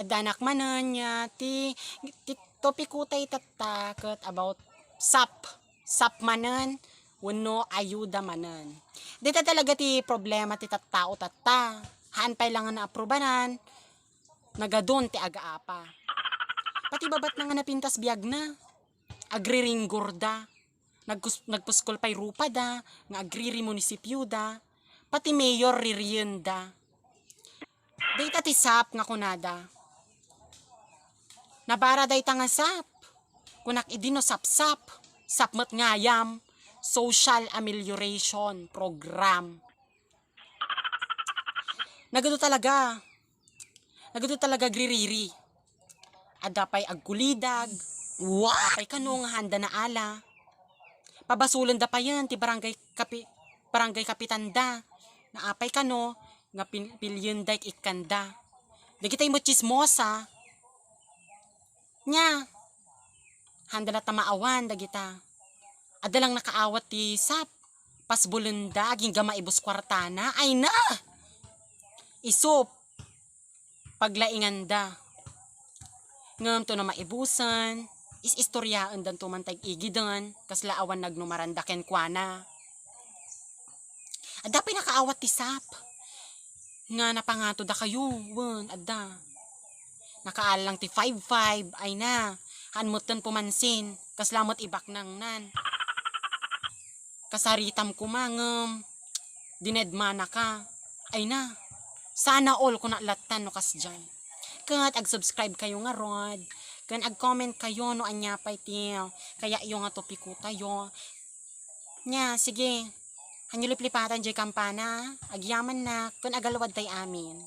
Adanak manen nya ti topikutay tatakot about sap manen wenno ayuda manen. Dita talaga ti problema ti tattao tatta. Haan pay lang nga naaprubanan, nagadon ti agaapa. Pati babat na nga napintas biag na. Agriringgor da. Nagpuskol pay rupa da, nga agriri munisipyo da. Pati mayor ririyen da. Dita ti sap nga kunada. Nabara day nga sap. Kunak idino sap-sap. Sapmet ngayam. Social amelioration program. Nagado talaga gririri. Adapay agkulidag. Apay kano nga handa na ala. Pabasulan da pa yan ti barangay kapitan da. Naapay kano nga pilyon da ikanda. Dagitay mo chismosa. Nya. Handa na tamaawan dagita. Adalang nakaawat ti sap. Pasbulenda aging gama ibus kwartana. Ay na! Isop. Paglaingan da. Ngam to na maibusan. Istoryaan dan tumantag igidan. Kasla awan nagnumaranda ken kuana. Adda pay nakaawat ti sap. Nga napangato da kayo. Wen, adda. Nakaalang ti 5-5. Ay na. Hanmutan pumansin. Kaslamot ibak nang nan. Kasaritam kumangem. Dinedmana ka. Ay na. Sana all kung naklatan no kas dyan. Kat ag-subscribe kayo nga rod. Kan ag-comment kayo no anya pay tiyo. Kaya yung nga topiko tayo. Nya, sige. Hanyulip-lipatan dyan kampana. Agyaman na. Kan agalawad tay amin.